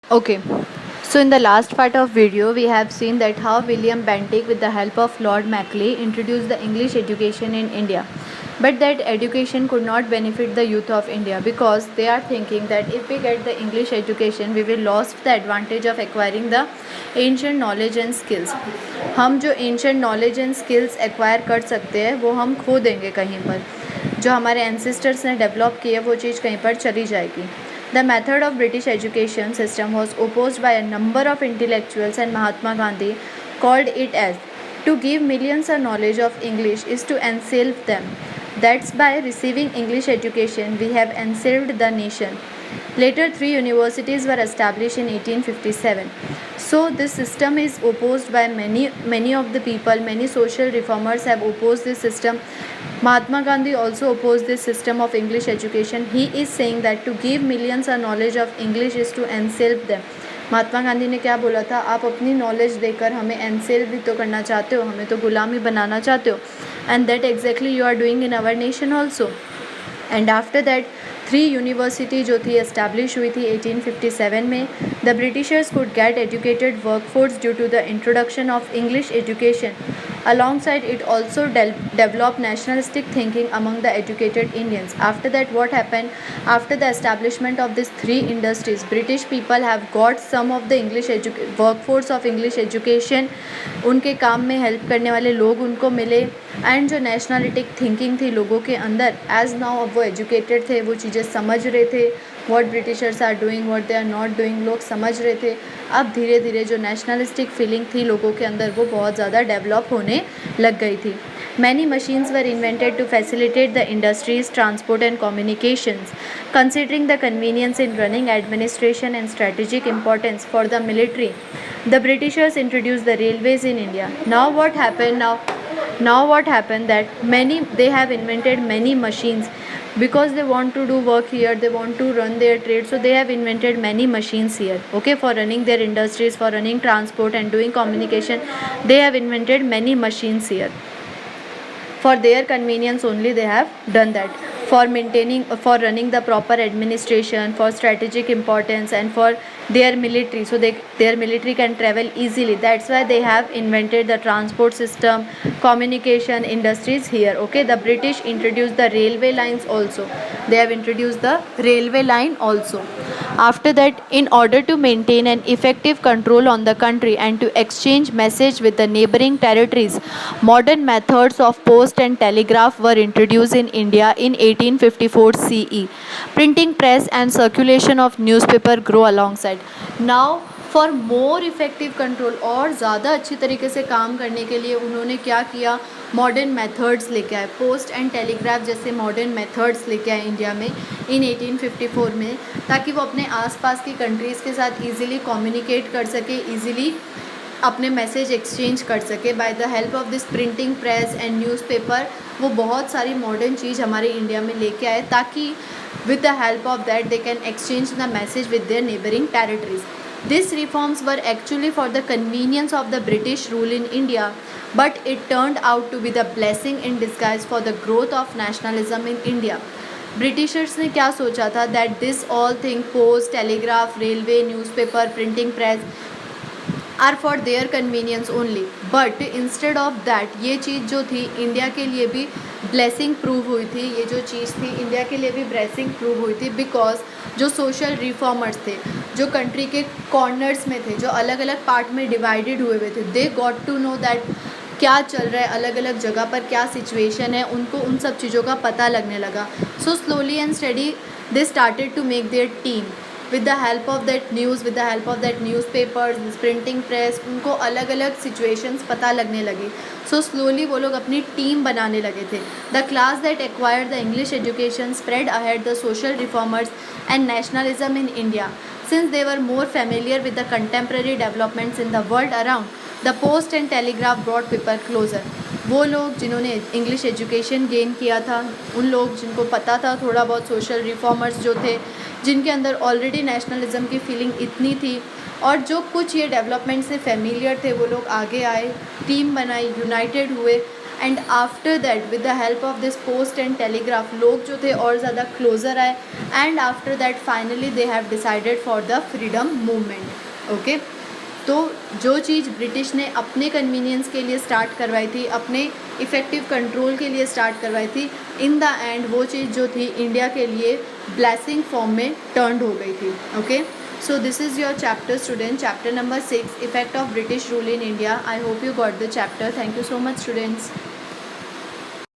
Okay, so in the last part of video we have seen that how William Bentinck with the help of Lord Macleay introduced the English education in India. But that education could not benefit the youth of India because they are thinking that if we get the English education we will lose the advantage of acquiring the ancient knowledge and skills. हम जो ancient knowledge and skills acquire कर सकते हैं वो हम खो देंगे कहीं पर. जो हमारे ancestors ने develop किए वो चीज़ कहीं पर चली जाएगी. The method of British education system was opposed by a number of intellectuals, and Mahatma Gandhi called it as to give millions a knowledge of English is to enslave them. That's by receiving English education we have enslaved the nation. Later, 3 universities were established in 1857. So this system is opposed by many of the people. Many social reformers have opposed this system. Mahatma Gandhi also opposed this system of English education. He is saying that to give millions a knowledge of English is to enslave them. Mahatma Gandhi ने क्या बोला था, आप अपनी knowledge देकर हमें एनसेल भी तो करना चाहते हो, हमें तो गुलामी बनाना चाहते हो. And that exactly you are doing in our nation also. And after that 3 university जो थी एस्टैब्लिश हुई थी 1857 में. The Britishers could get educated workforce due to the introduction of English education. Alongside it also developed nationalistic thinking among the educated Indians. After that, what happened? After the establishment of these 3 industries, British people have got some of the English workforce of English education. उनके काम में help करने वाले लोग उनको मिले. And जो नेशनलिटिक thinking थी लोगों के अंदर, एज नाउ अब वो एजुकेटेड थे, वो चीज़ें समझ रहे थे. What Britishers are doing, what they are not doing, लोग समझ रहे थे. अब धीरे धीरे जो नेशनलिस्टिक फीलिंग थी लोगों के अंदर वो बहुत ज़्यादा डेवलप होने लग गई थी. Many machines were invented to facilitate the industries, transport and communications. Considering the convenience in running administration and strategic importance for the military, the Britishers introduced the railways in India. Now what happened? Now what happened that they have invented many machines because they want to do work here, they want to run their trade, so they have invented many machines here, okay, for running their industries, for running transport and doing communication. They have invented many machines here. For their convenience only they have done that, for running the proper administration, for strategic importance and for their military, so their military can travel easily. That's why they have invented the transport system, communication industries here, okay. The British introduced the railway lines also. They have introduced the railway line also. After that, in order to maintain an effective control on the country and to exchange message with the neighboring territories, modern methods of post and telegraph were introduced in India in 1854 CE. Printing press and circulation of newspaper grow alongside. Now, for more effective control, और ज़्यादा अच्छी तरीके से काम करने के लिए उन्होंने क्या किया, मॉडर्न मेथड्स लेके आए. पोस्ट एंड टेलीग्राफ जैसे मॉडर्न मेथड्स लेके आए इंडिया में इन 1854 में, ताकि वो अपने आसपास की कंट्रीज़ के साथ इजीली कम्युनिकेट कर सके, इजीली अपने मैसेज एक्सचेंज कर सके by the help of this printing press and newspaper. वो बहुत सारी मॉडर्न चीज़ हमारे इंडिया में लेके आए ताकि with the help of that they can exchange the message with their neighbouring territories. These reforms were actually for the convenience of the British rule in India, but it turned out to be the blessing in disguise for the growth of nationalism in India. Britishers ने क्या सोचा था, that this all thing, post, telegraph, railway, newspaper, printing press are for their convenience only, but instead of that ये चीज़ जो थी India के लिए भी ब्लेसिंग प्रूव हुई थी. ये जो चीज़ थी इंडिया के लिए भी ब्लेसिंग प्रूव हुई थी, बिकॉज जो सोशल रिफॉर्मर्स थे, जो कंट्री के कॉर्नर्स में थे, जो अलग अलग पार्ट में डिवाइडेड हुए हुए थे, they got to know that क्या चल रहा है अलग अलग जगह पर, क्या सिचुएशन है, उनको उन सब चीज़ों का पता लगने लगा. So slowly and study they started to make their team with the help of that news, with the help of that newspapers, this printing press, उनको अलग अलग situations पता लगने लगी. So slowly वो लोग अपनी टीम बनाने लगे थे. The class that acquired the English education spread ahead the social reformers and nationalism in India. Since they were more familiar with the contemporary developments in the world around, the post and telegraph brought people closer. वो लोग जिन्होंने English education gain किया था, उन लोग जिनको पता था थोड़ा बहुत, सोशल रिफॉर्मर्स जो थे, जिनके अंदर ऑलरेडी नेशनलिज्म की फीलिंग इतनी थी और जो कुछ ये डेवलपमेंट से फेमिलियर थे, वो लोग आगे आए, टीम बनाई, यूनाइटेड हुए and after that with the help of this post and telegraph लोग जो थे और ज़्यादा क्लोज़र आए, and after that finally they have decided for the freedom movement. Okay, तो जो चीज़ ब्रिटिश ने अपने कन्वीनियंस के लिए स्टार्ट करवाई थी, अपने इफ़ेक्टिव कंट्रोल के लिए स्टार्ट करवाई थी, इन द एंड वो चीज़ जो थी इंडिया के लिए ब्लेसिंग फॉर्म में टर्न्ड हो गई थी। Okay, so this is your chapter student, chapter number 6, effect of British rule in India. I hope you got the chapter. Thank you so much students.